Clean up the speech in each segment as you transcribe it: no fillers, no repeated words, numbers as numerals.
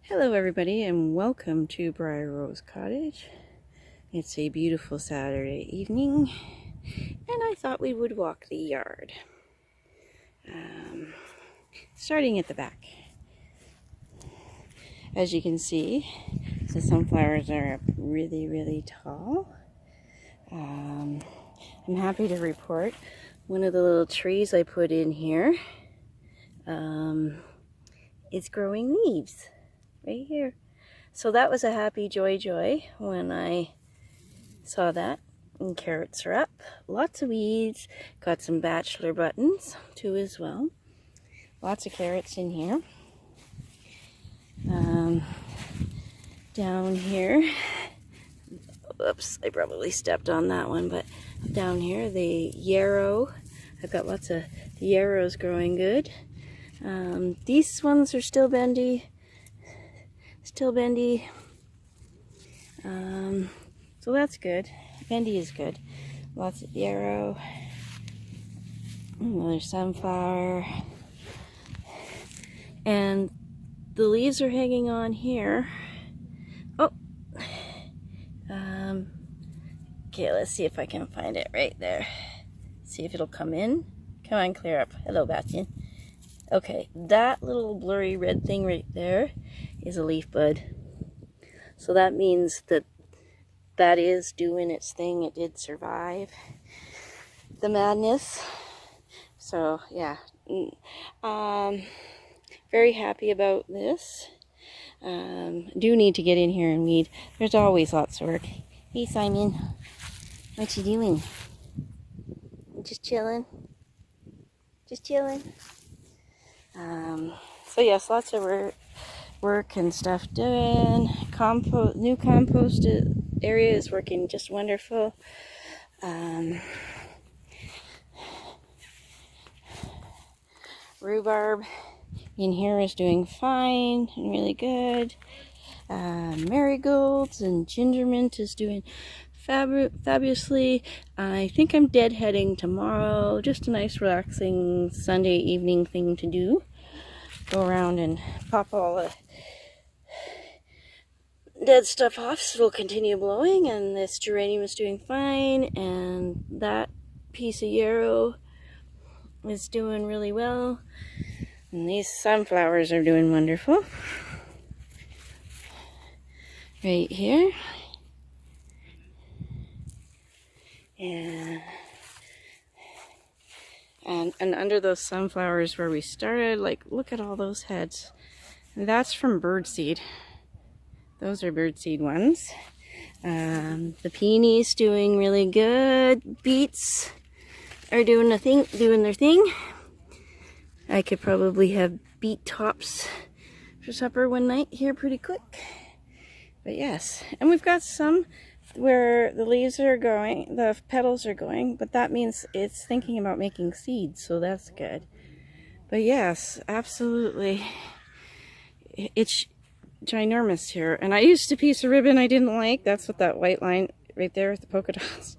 Hello everybody and welcome to Briar Rose Cottage. It's a beautiful Saturday evening and I thought we would walk the yard. Starting at the back. As you can see, the sunflowers are up really tall. I'm happy to report one of the little trees I put in here is growing leaves. Right here. So that was a happy joy when I saw that. And carrots are up. Lots of weeds. Got some bachelor buttons too as well. Lots of carrots in here. Down here. Oops, I probably stepped on that one, but down here the yarrow. I've got lots of yarrows growing good. These ones are still bendy. So that's good. Bendy is good. Lots of yarrow. Another sunflower. And the leaves are hanging on here. Oh. Okay, let's see if I can find it right there. See if it'll come in. Come on, clear up. Hello, Bastian. Okay, that little blurry red thing right there is a leaf bud. So that means that is doing its thing. It did survive the madness. So yeah, very happy about this. Do need to get in here and weed. There's always lots of work. Hey Simon, what you doing? Just chilling. So yes, lots of work and stuff doing. New compost area is working just wonderful. Rhubarb in here is doing fine and really good. Marigolds and ginger mint is doing fabulously. I think I'm deadheading tomorrow. Just a nice relaxing Sunday evening thing to do. Go around and pop all the dead stuff off so it'll continue blowing, and this geranium is doing fine, and that piece of yarrow is doing really well, and these sunflowers are doing wonderful. Right here. And under those sunflowers where we started, like, look at all those heads. And that's from birdseed. Those are birdseed ones. The peonies doing really good. Beets are doing their thing. I could probably have beet tops for supper one night here pretty quick. But yes, and we've got some where the leaves are going, the petals are going, but that means it's thinking about making seeds, so that's good. But yes, absolutely, it's ginormous here. And I used a piece of ribbon I didn't like. That's what that white line right there with the polka dots,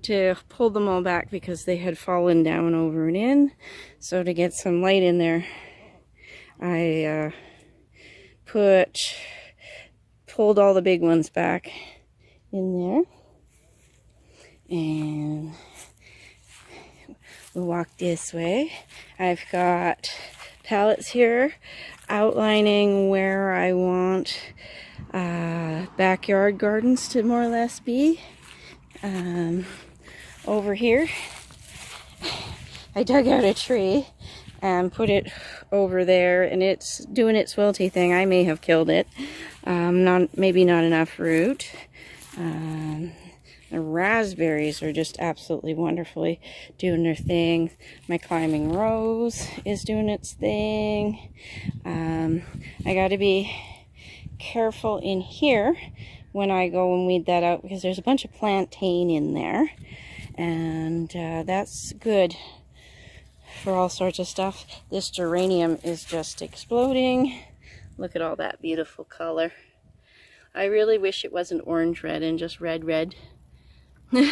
to pull them all back because they had fallen down over and in. So to get some light in there, I pulled all the big ones back in there, and we'll walk this way. I've got pallets here outlining where I want backyard gardens to more or less be. Over here I dug out a tree and put it over there, and it's doing its wilty thing. I may have killed it. Maybe not enough root. The raspberries are just absolutely wonderfully doing their thing. My climbing rose is doing its thing. I got to be careful in here when I go and weed that out, because there's a bunch of plantain in there, and that's good for all sorts of stuff. This geranium is just exploding. Look at all that beautiful color. I really wish it wasn't orange red and just red. Ooh,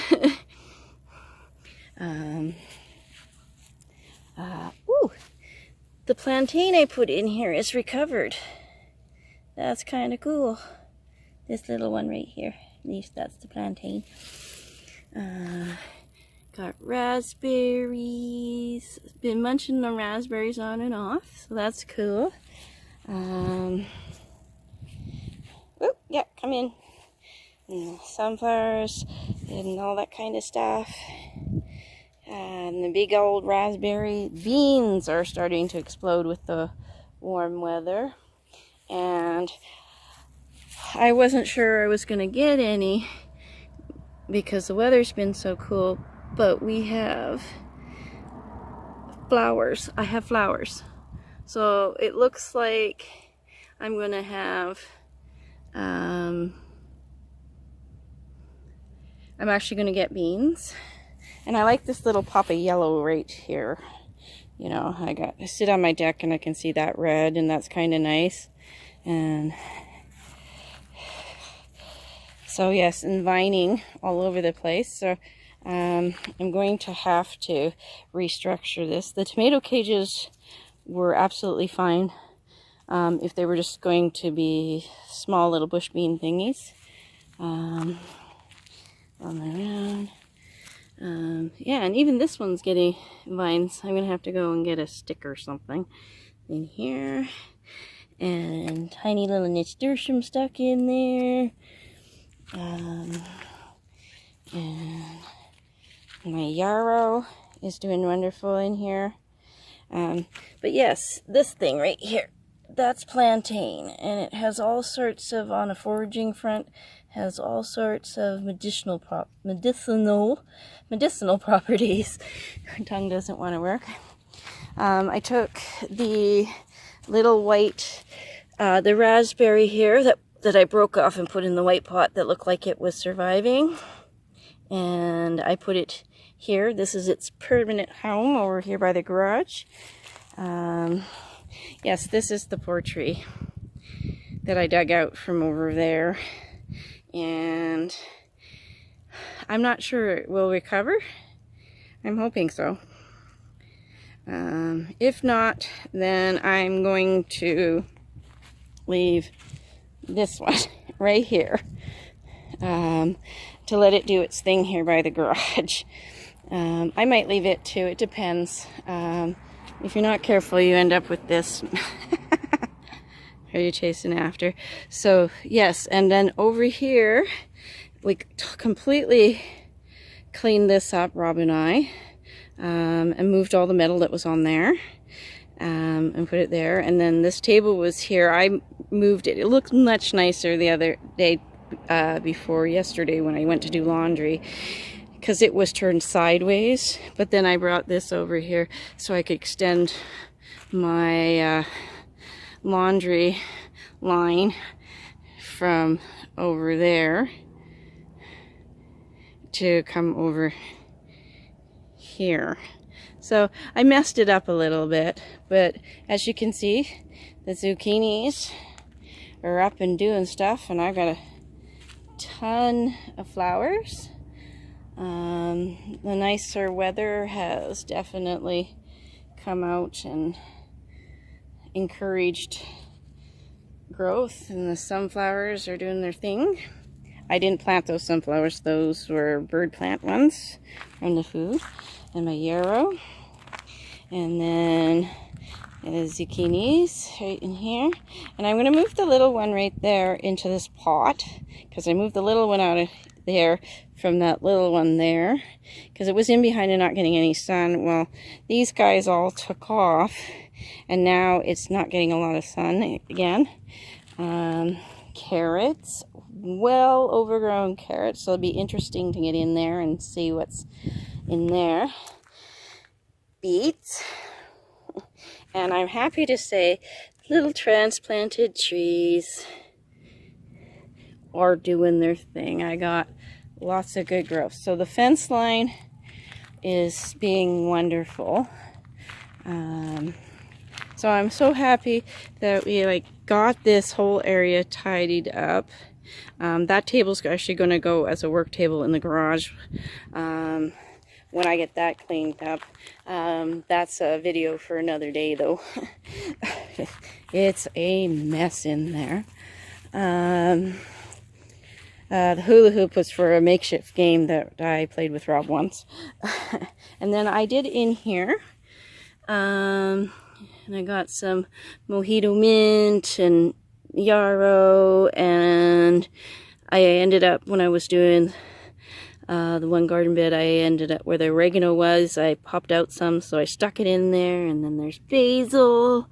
the plantain I put in here is recovered. That's kind of cool. This little one right here. At least that's the plantain. Got raspberries. Been munching the raspberries on and off, so that's cool. Oh, yeah, come in. And sunflowers and all that kind of stuff. And the big old raspberry beans are starting to explode with the warm weather. And I wasn't sure I was going to get any because the weather's been so cool, but we have flowers. I have flowers. So it looks like I'm going to have, I'm actually going to get beans. And I like this little pop of yellow right here. You know, I sit on my deck and I can see that red, and that's kind of nice. And so yes, and vining all over the place. So I'm going to have to restructure this. The tomato cages were absolutely fine if they were just going to be small little bush bean thingies. On around. Yeah, and even this one's getting vines. I'm gonna have to go and get a stick or something in here. And tiny little nasturtium stuck in there. And my yarrow is doing wonderful in here. But yes, this thing right here, that's plantain, and it has all sorts of, on a foraging front, has all sorts of medicinal properties. My tongue doesn't want to work. I took the little white, the raspberry here that I broke off and put in the white pot that looked like it was surviving, and I put it here. This is its permanent home over here by the garage. Yes, this is the poor tree that I dug out from over there, and I'm not sure it will recover. I'm hoping so. If not, then I'm going to leave this one right here to let it do its thing here by the garage. I might leave it too, it depends. If you're not careful, you end up with this. Who are you chasing after? So yes, and then over here we completely cleaned this up, Rob and I, and moved all the metal that was on there, and put it there. And then this table was here. I moved it. It looked much nicer the other day, before yesterday when I went to do laundry, because it was turned sideways. But then I brought this over here so I could extend my laundry line from over there to come over here. So I messed it up a little bit, but as you can see, the zucchinis are up and doing stuff, and I've got a ton of flowers. The nicer weather has definitely come out and encouraged growth, and the sunflowers are doing their thing. I didn't plant those sunflowers, those were bird plant ones from the food. And my yarrow, and then the zucchinis right in here. And I'm going to move the little one right there into this pot, because I moved the little one out of there from that little one there, because it was in behind and not getting any sun. Well, these guys all took off, and now it's not getting a lot of sun again. Carrots, well overgrown carrots, so it'll be interesting to get in there and see what's in there. Beets, and I'm happy to say little transplanted trees are doing their thing. I got lots of good growth. So the fence line is being wonderful. So I'm so happy that we got this whole area tidied up. That table's actually going to go as a work table in the garage when I get that cleaned up. That's a video for another day though. It's a mess in there. The hula hoop was for a makeshift game that I played with Rob once. And then I did in here. And I got some mojito mint and yarrow, and I ended up, when I was doing the one garden bed, I ended up where the oregano was. I popped out some, so I stuck it in there. And then there's basil.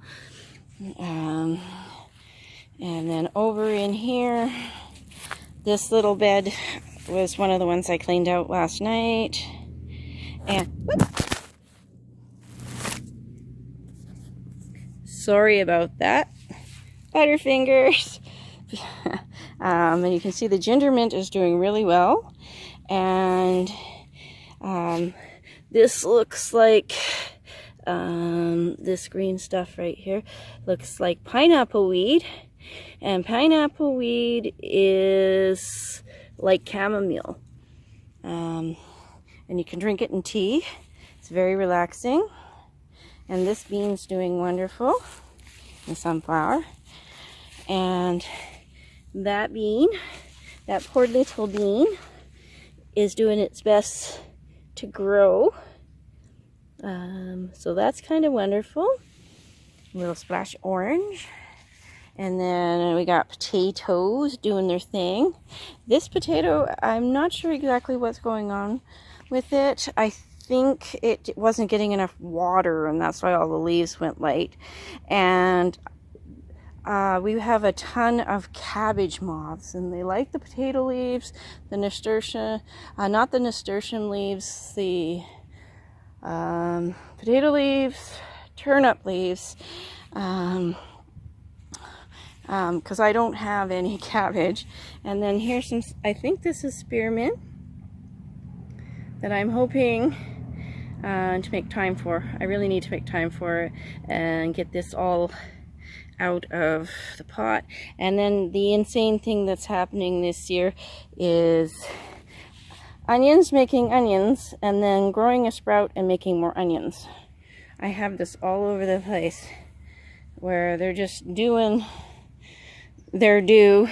And then over in here, this little bed was one of the ones I cleaned out last night. And whoop, sorry about that, Butterfingers. And you can see the ginger mint is doing really well. And this looks like this green stuff right here looks like pineapple weed. And pineapple weed is like chamomile. And you can drink it in tea. It's very relaxing. And this bean's doing wonderful. The sunflower. And that bean, that poor little bean, is doing its best to grow. So that's kind of wonderful. A little splash orange. And then we got potatoes doing their thing. This potato, I'm not sure exactly what's going on with it. I think it wasn't getting enough water, and that's why all the leaves went light. And we have a ton of cabbage moths, and they like the potato leaves, the nasturtium, not the nasturtium leaves, the potato leaves, turnip leaves, because I don't have any cabbage. And then here's some, I think this is spearmint that I'm hoping to make time for. I really need to make time for it and get this all out of the pot. And then the insane thing that's happening this year is onions making onions, and then growing a sprout and making more onions. I have this all over the place where they're just doing their due,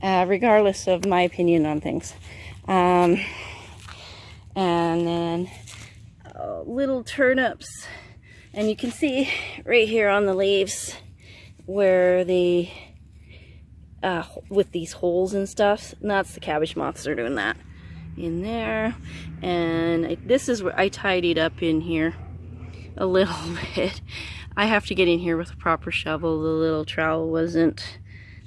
regardless of my opinion on things. And then little turnips, and you can see right here on the leaves where the with these holes and stuff, and that's the cabbage moths are doing that in there. And this is where I tidied up in here a little bit. I have to get in here with a proper shovel. The little trowel wasn't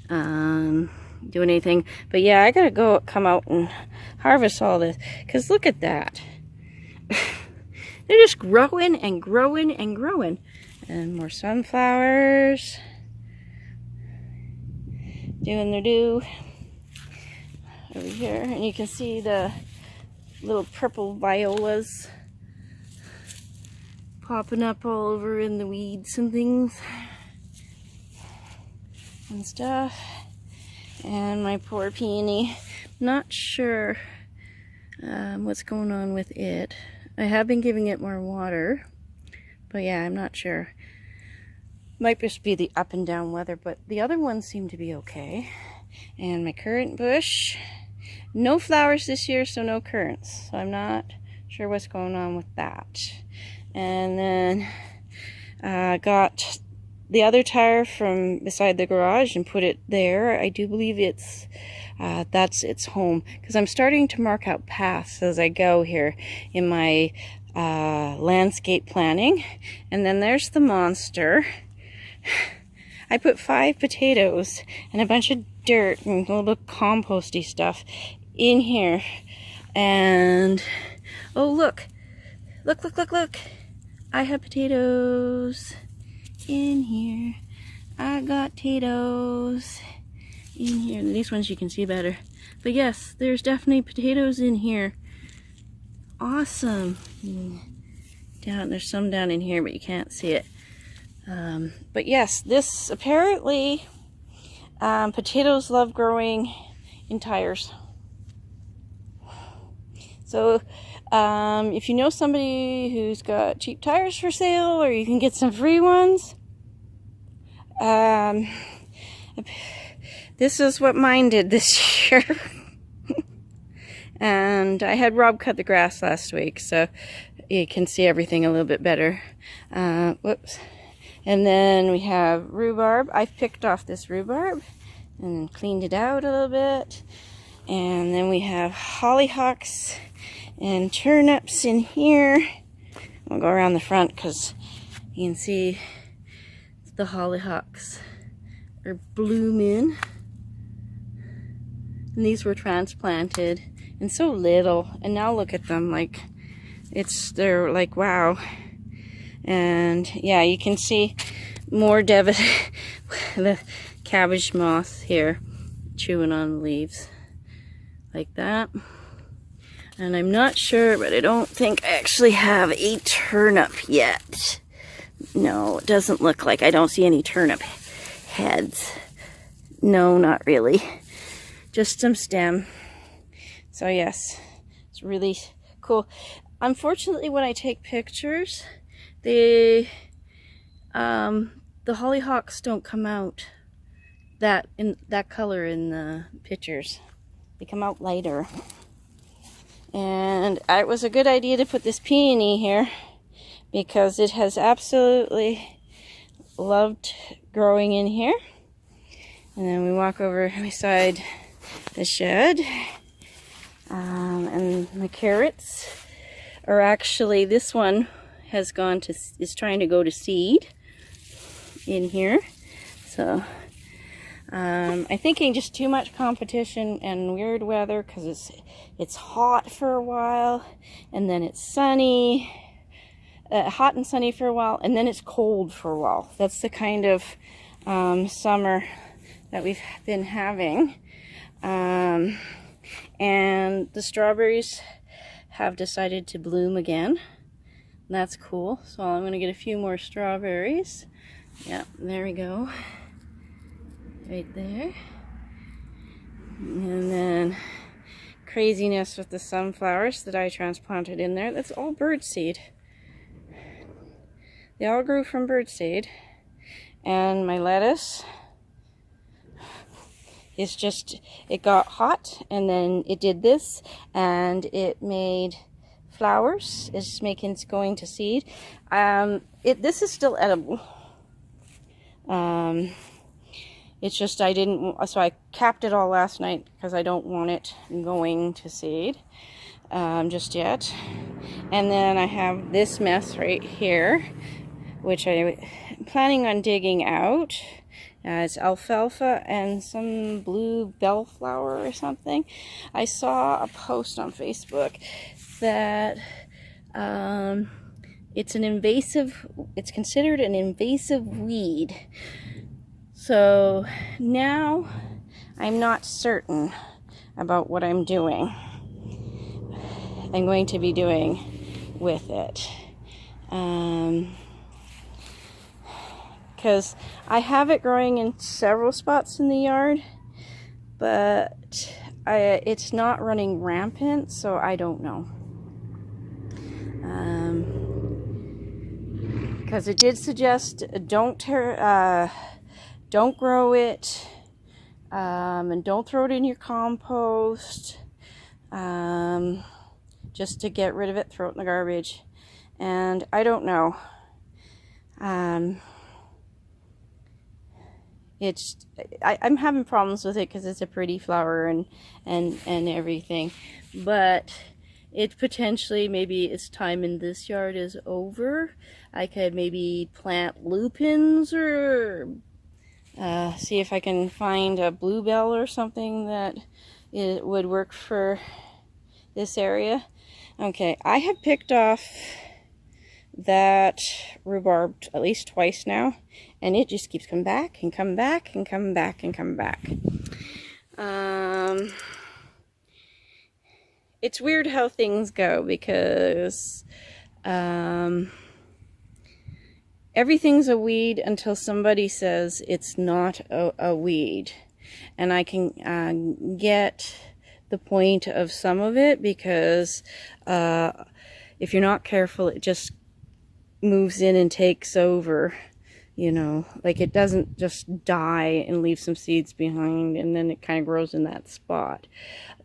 doing anything. But yeah, I gotta come out and harvest all this, because look at that. They're just growing and growing and growing. And more sunflowers doing their due over here. And you can see the little purple violas popping up all over in the weeds and things and stuff. And my poor peony, not sure what's going on with it. I have been giving it more water, but yeah, I'm not sure. Might just be the up and down weather, but the other ones seem to be okay. And my currant bush, no flowers this year, so no currants. So I'm not sure what's going on with that. And then got the other tire from beside the garage and put it there. I do believe it's that's its home, because I'm starting to mark out paths as I go here in my landscape planning. And then there's the monster. I put 5 potatoes and a bunch of dirt and a little bit of composty stuff in here. And oh, look, I have potatoes in here. I got potatoes in here. These ones you can see better. But yes, there's definitely potatoes in here. Awesome. There's some down in here, but you can't see it. But yes, this apparently, potatoes love growing in tires. So if you know somebody who's got cheap tires for sale, or you can get some free ones, this is what mine did this year. And I had Rob cut the grass last week, so you can see everything a little bit better. Whoops. And then we have rhubarb. I've picked off this rhubarb and cleaned it out a little bit. And then we have hollyhocks and turnips in here. I'll go around the front because you can see the hollyhocks are blooming. And these were transplanted and so little, and now look at them, like they're like, wow. And yeah, you can see more the cabbage moth here chewing on the leaves like that. And I'm not sure, but I don't think I actually have a turnip yet. No, it doesn't look like. I don't see any turnip heads. No, not really. Just some stem. So yes, it's really cool. Unfortunately, when I take pictures, the hollyhocks don't come out that color in the pictures. They come out lighter. And it was a good idea to put this peony here because it has absolutely loved growing in here. And then we walk over beside the shed. And the carrots are actually, this one is trying to go to seed in here. So I'm thinking just too much competition and weird weather because it's hot for a while and then it's sunny, hot and sunny for a while, and then it's cold for a while. That's the kind of summer that we've been having. And the strawberries have decided to bloom again. That's cool. So I'm going to get a few more strawberries. Yeah, there we go. Right there. And then craziness with the sunflowers that I transplanted in there. That's all birdseed. They all grew from birdseed. And my lettuce is just, it got hot and then it did this and it made flowers. It's going to seed. This is still edible. It's just so I capped it all last night because I don't want it going to seed just yet. And then I have this mess right here, which I'm planning on digging out. It's alfalfa and some blue bellflower or something. I saw a post on Facebook that it's considered an invasive weed. So now I'm not certain about what I'm going to be doing with it. Because I have it growing in several spots in the yard, but it's not running rampant, so I don't know. Because it did suggest don't grow it, and don't throw it in your compost, just to get rid of it, throw it in the garbage. And I don't know. I'm having problems with it because it's a pretty flower and everything, but it potentially, maybe its time in this yard is over. I could maybe plant lupins or see if I can find a bluebell or something that would work for this area. Okay, I have picked off that rhubarb at least twice now, and it just keeps coming back and coming back and coming back and coming back. It's weird how things go because everything's a weed until somebody says it's not a weed, and I can get the point of some of it because if you're not careful, it just moves in and takes over, you know, like it doesn't just die and leave some seeds behind and then it kind of grows in that spot.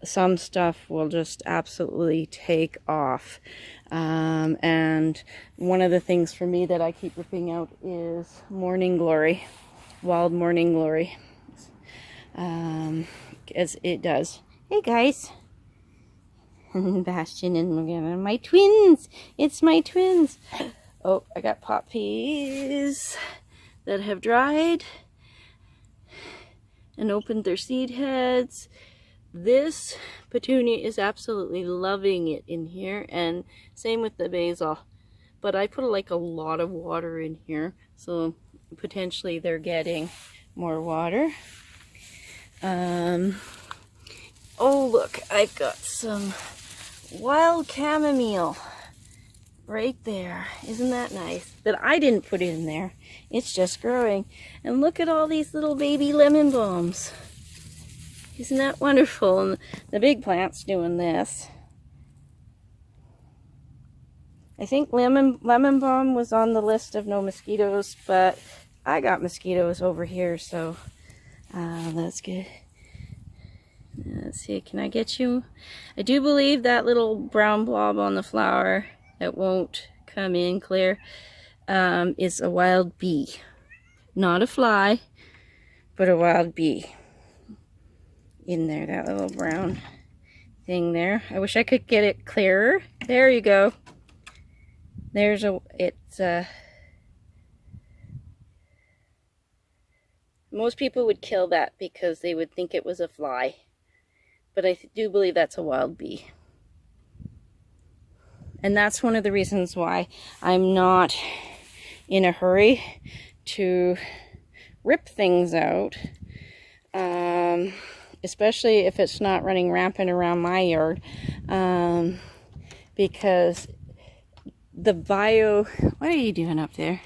Some stuff will just absolutely take off. And one of the things for me that I keep ripping out is Morning Glory, Wild Morning Glory, as it does. Hey guys, Bastion and Morgana, my twins. It's my twins. Oh, I got poppies that have dried and opened their seed heads. This petunia is absolutely loving it in here, and same with the basil. But I put like a lot of water in here, so potentially they're getting more water. Oh look, I've got some wild chamomile right there. Isn't that nice? That I didn't put in there. It's just growing. And look at all these little baby lemon balms. Isn't that wonderful? And the big plant's doing this. I think lemon balm was on the list of no mosquitoes, but I got mosquitoes over here, so that's good. Let's see, can I get you? I do believe that little brown blob on the flower that won't come in clear is a wild bee. Not a fly, but a wild bee. In there, that little brown thing there. I wish I could get it clearer. There you go. There's most people would kill that because they would think it was a fly. But I do believe that's a wild bee. And that's one of the reasons why I'm not in a hurry to rip things out. Especially if it's not running rampant around my yard. Because the what are you doing up there?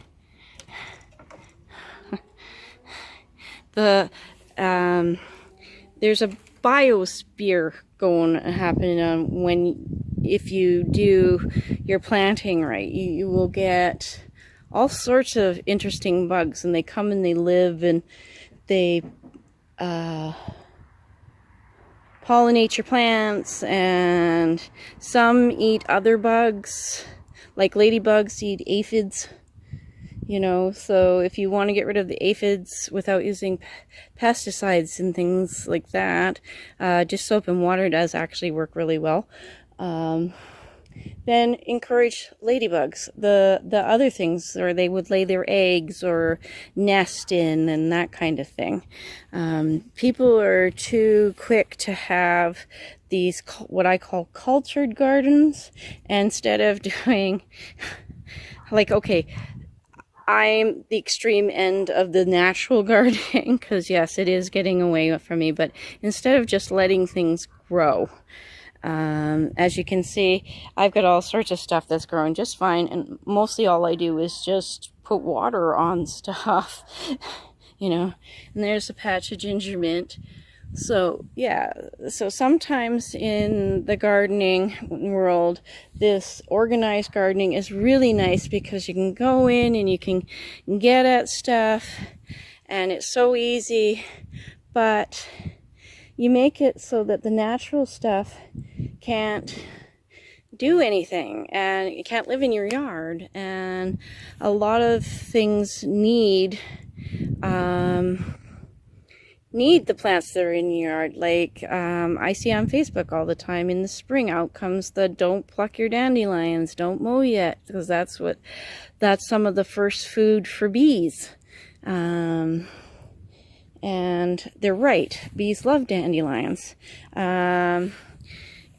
There's a biosphere happening if you do your planting right. You will get all sorts of interesting bugs, and they come and they live and they pollinate your plants, and some eat other bugs, like ladybugs eat aphids. You know, so if you want to get rid of the aphids without using pesticides and things like that, just soap and water does actually work really well. Then encourage ladybugs. The other things, or they would lay their eggs or nest in and that kind of thing. People are too quick to have these, what I call cultured gardens, instead of doing, like, okay, I'm the extreme end of the natural gardening, because yes, it is getting away from me, but instead of just letting things grow, as you can see, I've got all sorts of stuff that's growing just fine, and mostly all I do is just put water on stuff, you know. And there's a patch of ginger mint. So yeah, so sometimes in the gardening world, this organized gardening is really nice because you can go in and you can get at stuff and it's so easy, but you make it so that the natural stuff can't do anything and it can't live in your yard. And a lot of things need the plants that are in your yard. Like I see on Facebook all the time, in the spring out comes the don't pluck your dandelions, don't mow yet, because that's some of the first food for bees. And they're right, bees love dandelions. And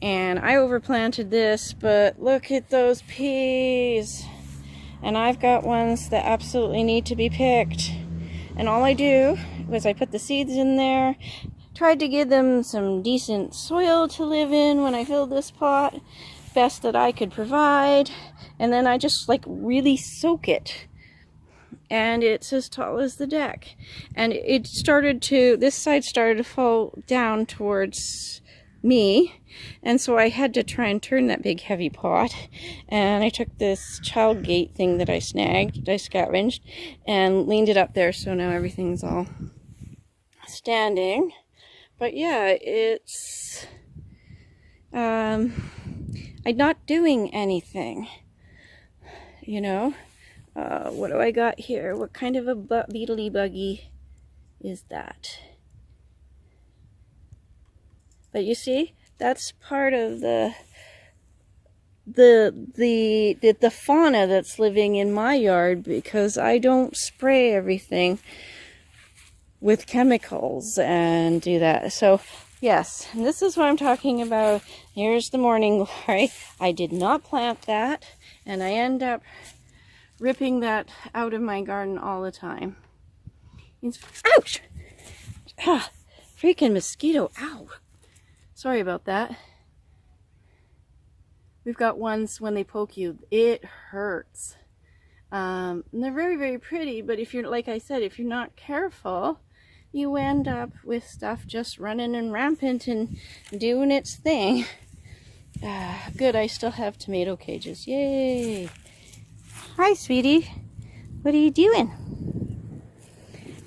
I overplanted this, but look at those peas, and I've got ones that absolutely need to be picked. And all I do was I put the seeds in there, tried to give them some decent soil to live in when I filled this pot, best that I could provide, and then I just like really soak it. And it's as tall as the deck. And this side started to fall down towards me, And so I had to try and turn that big heavy pot. And I took this child gate thing that I scavenged, and leaned it up there, so now everything's all standing. But yeah, it's I'm not doing anything, you know. What do I got here? What kind of a beetly buggy is that? But you see, that's part of the fauna that's living in my yard, because I don't spray everything with chemicals and do that. So yes, and this is what I'm talking about. Here's the morning glory. I did not plant that, and I end up ripping that out of my garden all the time. Ouch! Ah, freaking mosquito, ow! Sorry about that. We've got ones, when they poke you, it hurts. And they're very, very pretty, but if you're, like I said, if you're not careful, you end up with stuff just running and rampant and doing its thing. Good, I still have tomato cages. Yay! Hi, sweetie. What are you doing?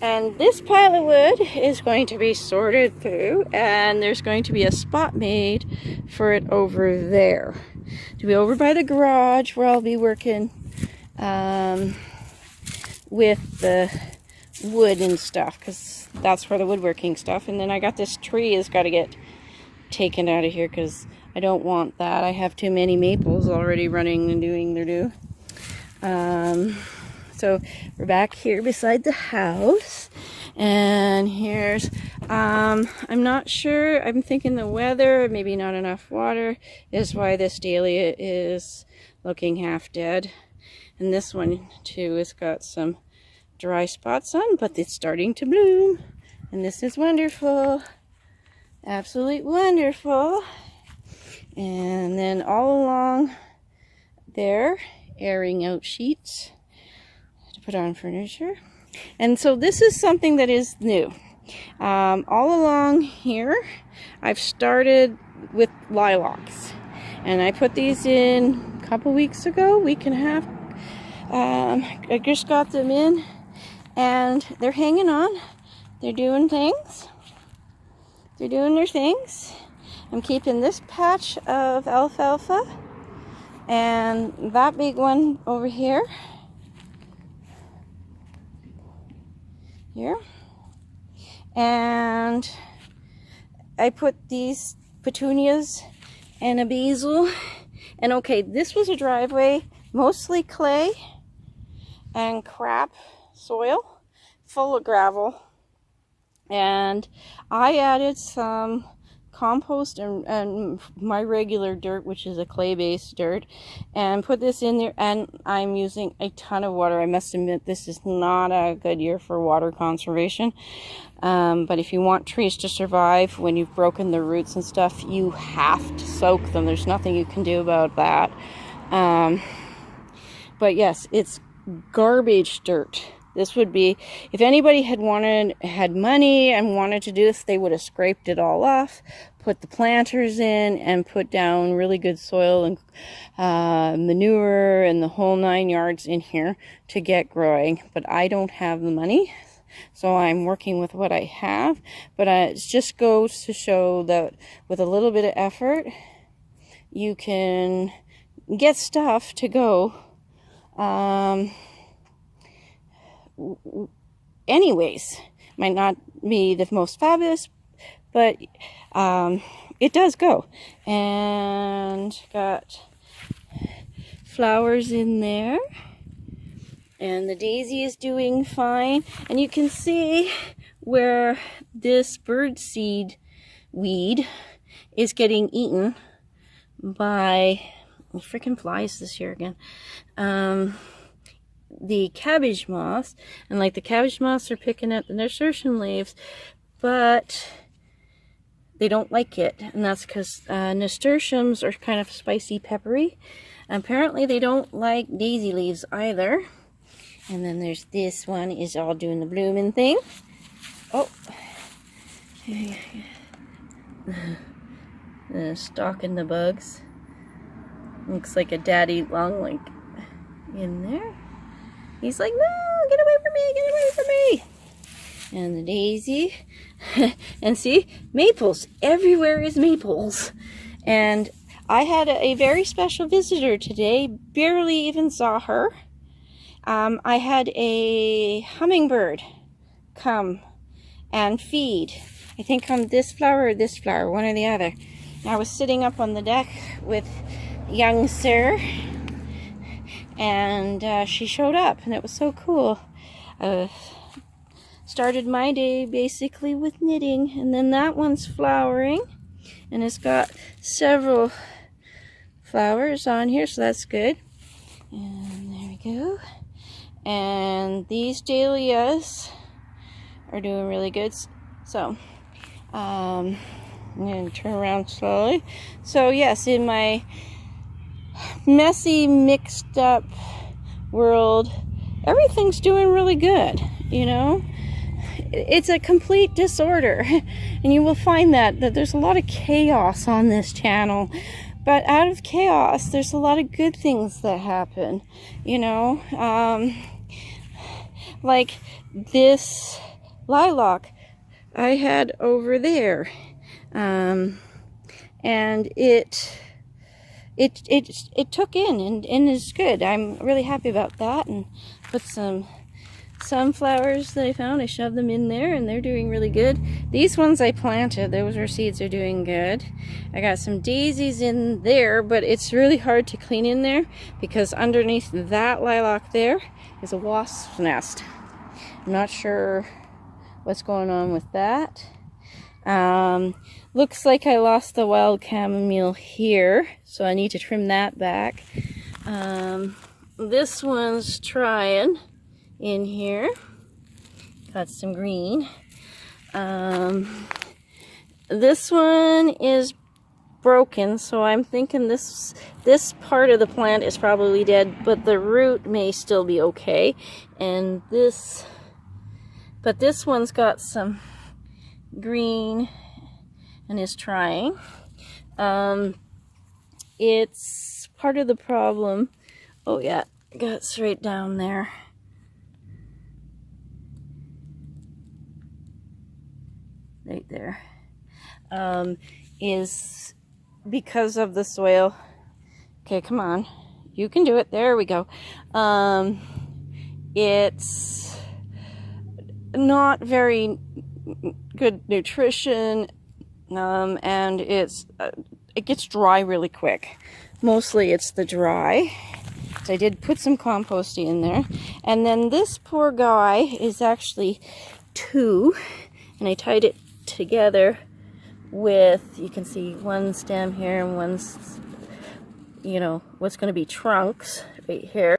And this pile of wood is going to be sorted through, and there's going to be a spot made for it over there. To be over by the garage, where I'll be working with the wood and stuff, because that's where the woodworking stuff. And then I got this tree has got to get taken out of here, because I don't want that. I have too many maples already running and doing their due. So we're back here beside the house, and here's I'm not sure. I'm thinking the weather, maybe not enough water, is why this dahlia is looking half dead. And this one too has got some dry spots on, but it's starting to bloom, and this is wonderful, absolutely wonderful. And then all along there, airing out sheets to put on furniture. And so this is something that is new. All along here, I've started with lilacs, and I put these in a couple weeks ago, week and a half. I just got them in, and they're hanging on. They're doing things. They're doing their things. I'm keeping this patch of alfalfa and that big one over here. Here. And I put these petunias and a basil. And okay, this was a driveway, mostly clay and crap soil, full of gravel. And I added some compost and my regular dirt, which is a clay-based dirt, and put this in there, and I'm using a ton of water. I must admit, this is not a good year for water conservation, but if you want trees to survive when you've broken their roots and stuff, you have to soak them. There's nothing you can do about that. But yes, it's garbage dirt. This would be, if anybody had money and wanted to do this, they would have scraped it all off, put the planters in, and put down really good soil and manure and the whole 9 yards in here to get growing. But I don't have the money, so I'm working with what I have. But it just goes to show that with a little bit of effort, you can get stuff to go. Anyways, might not be the most fabulous, but it does go. And got flowers in there, and the daisy is doing fine. And you can see where this birdseed weed is getting eaten by freaking flies this year again. The cabbage moths, and like the cabbage moths are picking at the nasturtium leaves, but they don't like it, and that's because nasturtiums are kind of spicy, peppery. Apparently they don't like daisy leaves either. And then there's this one is all doing the blooming thing. Oh, Stalking the bugs. Looks like a daddy long leg in there. He's like, no, get away from me, get away from me. And the daisy. And see, maples. Everywhere is maples. And I had a very special visitor today. Barely even saw her. I had a hummingbird come and feed. I think on this flower or this flower, one or the other. I was sitting up on the deck with young Sir, and she showed up, and it was so cool. Started my day basically with knitting, and then that one's flowering, and it's got several flowers on here, so that's good. And there we go. And these dahlias are doing really good. So I'm going to turn around slowly. So yes, in my messy, mixed up world, everything's doing really good, you know. It's a complete disorder, and you will find that there's a lot of chaos on this channel, but out of chaos there's a lot of good things that happen, you know. Like this lilac I had over there, and it took in and is good. I'm really happy about that. And put some sunflowers that I found, I shoved them in there, and they're doing really good. These ones I planted, those are seeds, are doing good. I got some daisies in there, but it's really hard to clean in there because underneath that lilac there is a wasp's nest. I'm not sure what's going on with that. Looks like I lost the wild chamomile here, so I need to trim that back. This one's trying in here. Got some green. This one is broken, so I'm thinking this part of the plant is probably dead, but the root may still be okay. And this one's got some green and is trying. It's part of the problem. Oh yeah, got straight down there. Right there. Is because of the soil. Okay, come on. You can do it. There we go. It's not very good nutrition, and it gets dry really quick. Mostly it's the dry. So I did put some compost in there. And then this poor guy is actually 2, and I tied it together with, you can see one stem here and one's, you know, what's going to be trunks right here.